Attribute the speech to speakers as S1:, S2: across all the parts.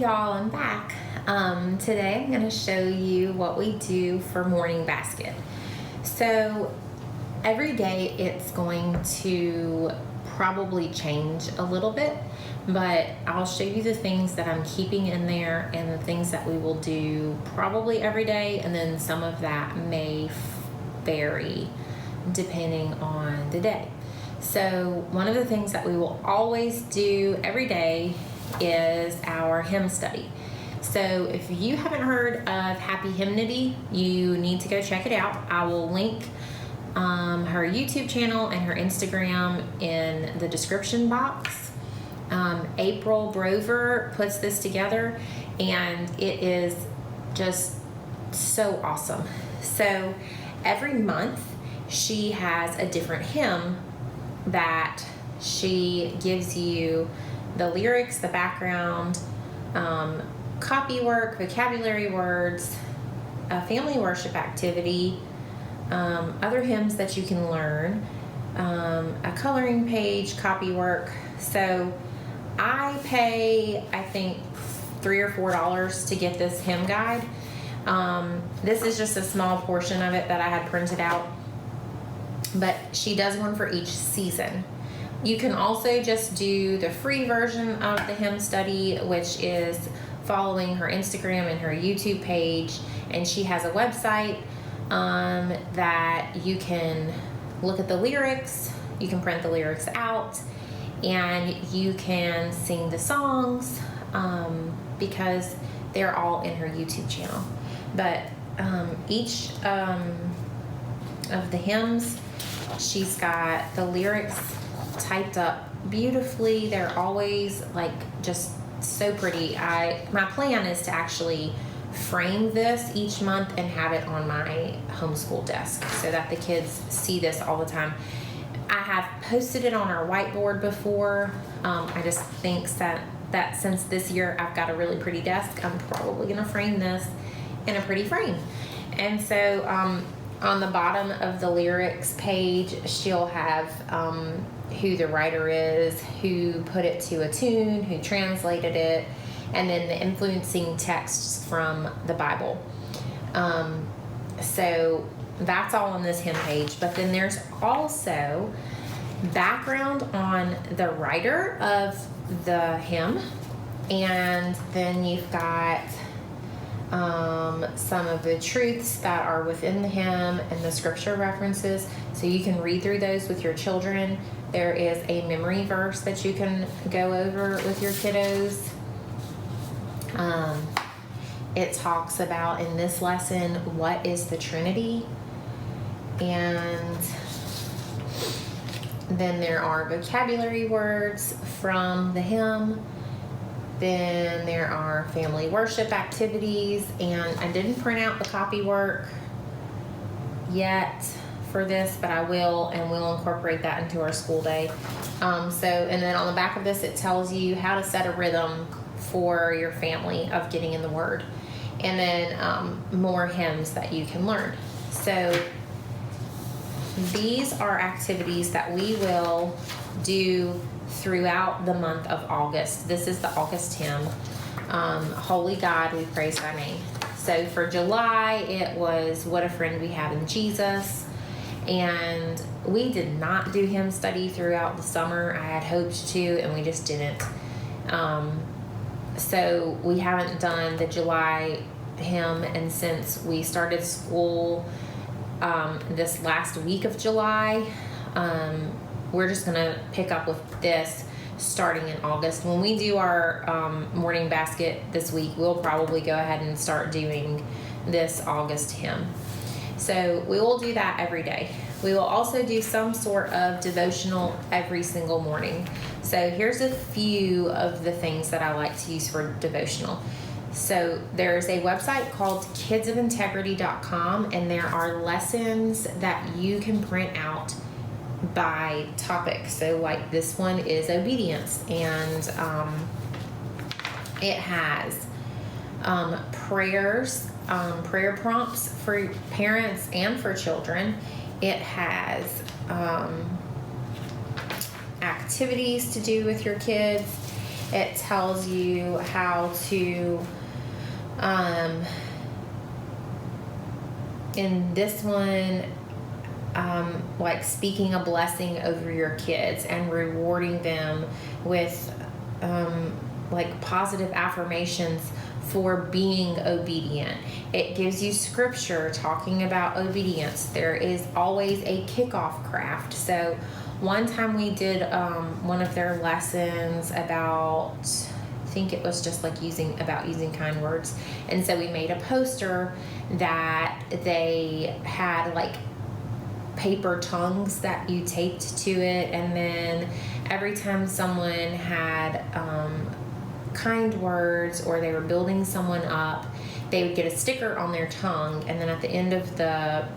S1: y'all, I'm back. Today I'm going to show you what we do for morning basket. So every day it's going to probably change a little bit, but I'll show you the things that I'm keeping in there and the things that we will do probably every day, and then some of that may vary depending on the day. So one of the things that we will always do every day is our hymn study. So if you haven't heard of Happy Hymnody, you need to go check it out. I will link her YouTube channel and her Instagram in the description box. April Brover puts this together, and it is just so awesome. So every month she has a different hymn that she gives you the lyrics, the background, copy work, vocabulary words, a family worship activity, other hymns that you can learn, a coloring page, copy work. So I pay, I think, $3 or $4 to get this hymn guide. This is just a small portion of it that I had printed out, but she does one for each season. You can also just do the free version of the hymn study, which is following her Instagram and her YouTube page, and she has a website that you can look at the lyrics, you can print the lyrics out, and you can sing the songs because they're all in her YouTube channel. But each of the hymns, she's got the lyrics typed up beautifully. They're always like just so pretty. My plan is to actually frame this each month and have it on my homeschool desk so that the kids see this all the time. I have posted it on our whiteboard before. I just think that since this year I've got a really pretty desk, I'm probably going to frame this in a pretty frame. And so on the bottom of the lyrics page, she'll have who the writer is, who put it to a tune, who translated it, and then the influencing texts from the Bible. So that's all on this hymn page. But then there's also background on the writer of the hymn, and then you've got some of the truths that are within the hymn and the scripture references, so you can read through those with your children. There is a memory verse that you can go over with your kiddos. It talks about, in this lesson, what is the Trinity, and then there are vocabulary words from the hymn. Then there are family worship activities, and I didn't print out the copy work yet for this, but I will, and we'll incorporate that into our school day. And then on the back of this, it tells you how to set a rhythm for your family of getting in the Word, and then more hymns that you can learn. So these are activities that we will do throughout the month of August. This is the August hymn, Holy God, we praise thy name. So for July, it was What a Friend We Have in Jesus. And we did not do hymn study throughout the summer. I had hoped to, and we just didn't. So we haven't done the July hymn, and since we started school this last week of July, we're just going to pick up with this starting in August. When we do our morning basket this week, we'll probably go ahead and start doing this August hymn. So we will do that every day. We will also do some sort of devotional every single morning. So here's a few of the things that I like to use for devotional. So there's a website called kidsofintegrity.com, and there are lessons that you can print out by topic. So like this one is obedience, and it has prayers, prayer prompts for parents and for children. It has activities to do with your kids. It tells you how to, in this one, like speaking a blessing over your kids and rewarding them with like positive affirmations for being obedient. It gives you scripture talking about obedience. There is always a kickoff craft. So one time we did one of their lessons about, I think it was just like using kind words. And so we made a poster that they had like paper tongues that you taped to it, and then every time someone had kind words or they were building someone up, they would get a sticker on their tongue, and then at the end of the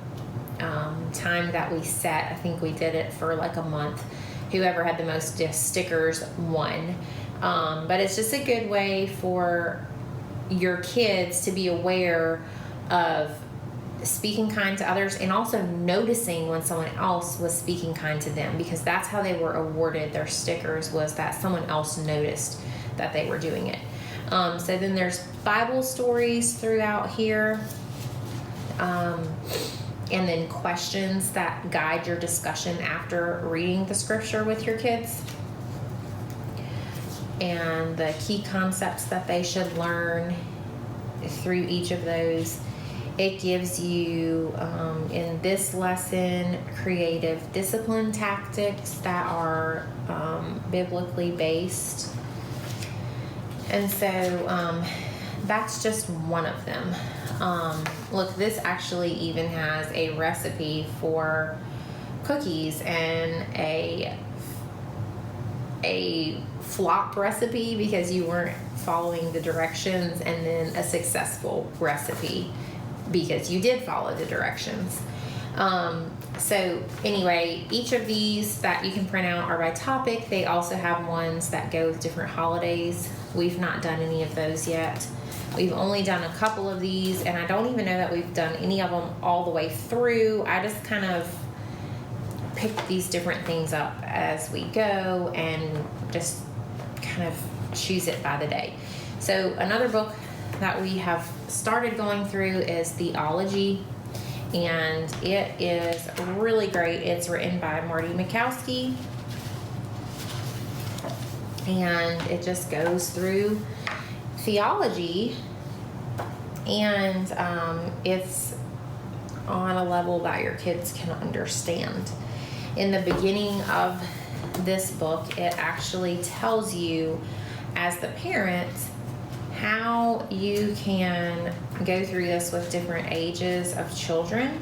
S1: time that we set, I think we did it for like a month, whoever had the most stickers won. But it's just a good way for your kids to be aware of speaking kind to others, and also noticing when someone else was speaking kind to them, because that's how they were awarded their stickers, was that someone else noticed that they were doing it. So then there's Bible stories throughout here, and then questions that guide your discussion after reading the scripture with your kids, and the key concepts that they should learn through each of those. It gives you, in this lesson, creative discipline tactics that are biblically based. And so that's just one of them. Look, this actually even has a recipe for cookies and a flop recipe because you weren't following the directions, and then a successful recipe because you did follow the directions. So anyway, each of these that you can print out are by topic. They also have ones that go with different holidays. We've not done any of those yet. We've only done a couple of these, and I don't even know that we've done any of them all the way through. I just kind of pick these different things up as we go and just kind of choose it by the day. So another book that we have started going through is Theology, and it is really great. It's written by Marty Mikowski, and it just goes through theology, and it's on a level that your kids can understand. In the beginning of this book, it actually tells you as the parent how you can go through this with different ages of children.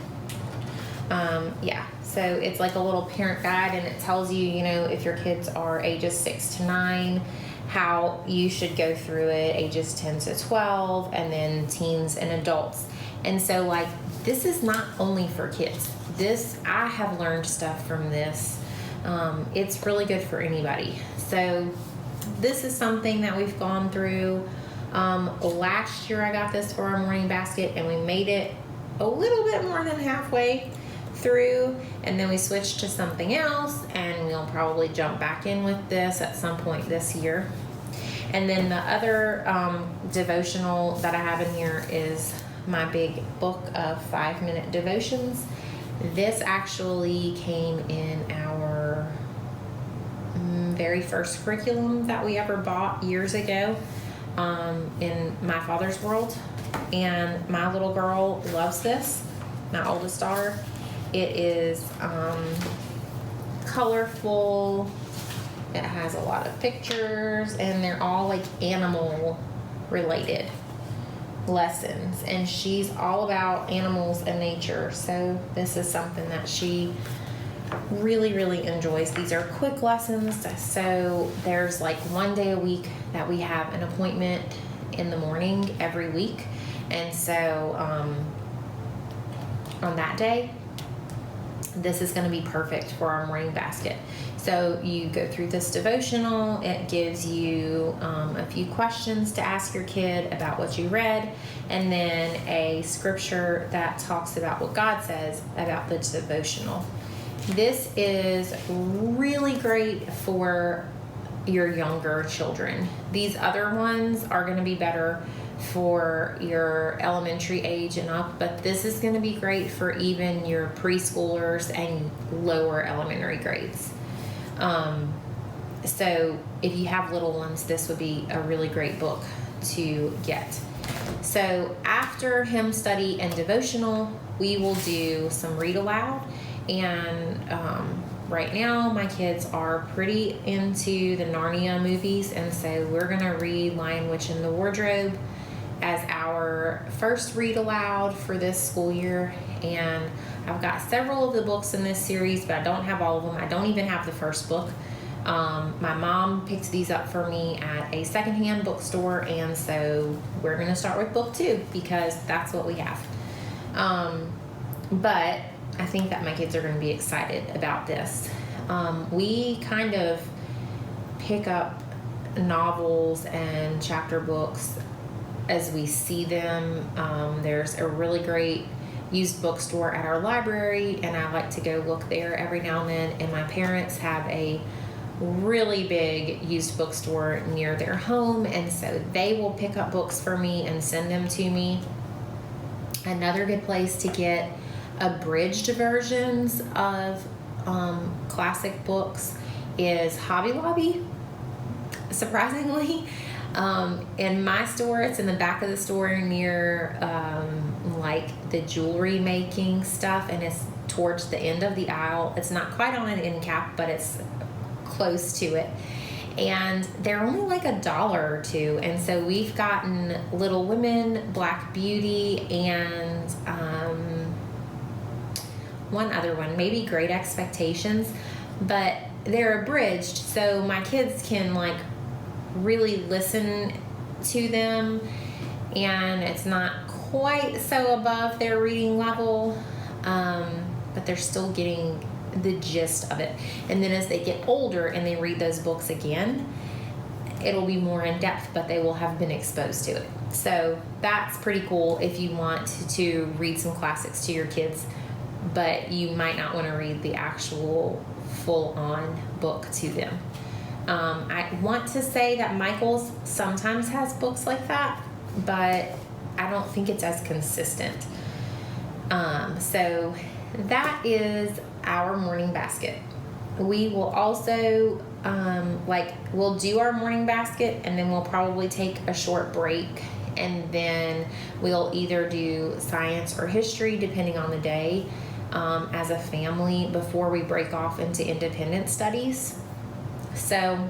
S1: So it's like a little parent guide, and it tells you, if your kids are ages 6 to 9, how you should go through it, ages 10 to 12, and then teens and adults. And so, like, this is not only for kids. I have learned stuff from this. It's really good for anybody. So this is something that we've gone through. Last year I got this for our morning basket, and we made it a little bit more than halfway through, and then we switched to something else, and we'll probably jump back in with this at some point this year. And then the other devotional that I have in here is my big book of 5-minute devotions. This actually came in our very first curriculum that we ever bought years ago in my father's world, and my little girl loves this, my oldest daughter. It is colorful, it has a lot of pictures, and they're all like animal related lessons, and she's all about animals and nature, so this is something that she really, really enjoys. These are quick lessons, so there's like one day a week that we have an appointment in the morning every week, and so on that day, this is going to be perfect for our morning basket. So you go through this devotional. It gives you a few questions to ask your kid about what you read, and then a scripture that talks about what God says about the devotional. This is really great for your younger children. These other ones are going to be better for your elementary age and up, but this is going to be great for even your preschoolers and lower elementary grades. So if you have little ones, this would be a really great book to get. So after hymn study and devotional, we will do some read aloud. And right now, my kids are pretty into the Narnia movies, and so we're going to read Lion, Witch, and the Wardrobe as our first read aloud for this school year. And I've got several of the books in this series, but I don't have all of them. I don't even have the first book. My mom picked these up for me at a secondhand bookstore, and so we're going to start with book 2 because that's what we have. But I think that my kids are going to be excited about this. We kind of pick up novels and chapter books as we see them. There's a really great used bookstore at our library, and I like to go look there every now and then. And my parents have a really big used bookstore near their home, and so they will pick up books for me and send them to me. Another good place to get abridged versions of classic books is Hobby Lobby. Surprisingly, in my store, it's in the back of the store near like the jewelry making stuff, and it's towards the end of the aisle. It's not quite on an end cap, but it's close to it, and they're only like $1 or $2. And so we've gotten Little Women, Black Beauty, and one other one, maybe Great Expectations, but they're abridged, so my kids can like really listen to them, and it's not quite so above their reading level, but they're still getting the gist of it. And then as they get older and they read those books again, it'll be more in depth, but they will have been exposed to it. So that's pretty cool if you want to read some classics to your kids, but you might not want to read the actual full-on book to them. I want to say that Michael's sometimes has books like that, but I don't think it's as consistent. So that is our morning basket. We will also we'll do our morning basket, and then we'll probably take a short break, and then we'll either do science or history depending on the day as a family before we break off into independent studies. So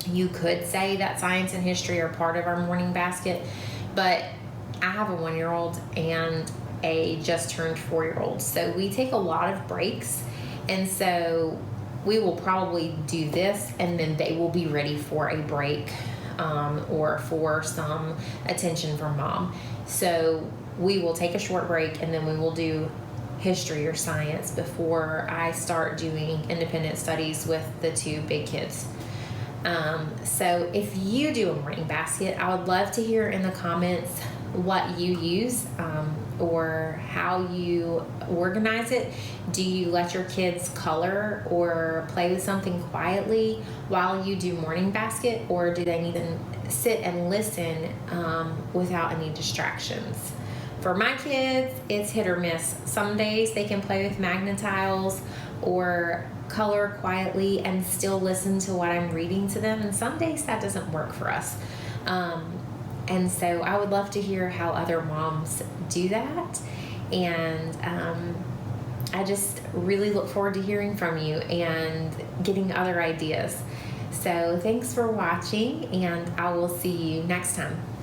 S1: you could say that science and history are part of our morning basket, but I have a 1-year-old and a just turned 4-year-old, so we take a lot of breaks, and so we will probably do this, and then they will be ready for a break or for some attention from mom. So we will take a short break, and then we will do history or science before I start doing independent studies with the 2 big kids. So if you do a morning basket, I would love to hear in the comments what you use or how you organize it. Do you let your kids color or play with something quietly while you do morning basket, or do they need to sit and listen without any distractions? For my kids, it's hit or miss. Some days they can play with Magnetiles or color quietly and still listen to what I'm reading to them, and some days that doesn't work for us. And so I would love to hear how other moms do that, and I just really look forward to hearing from you and getting other ideas. So thanks for watching, and I will see you next time.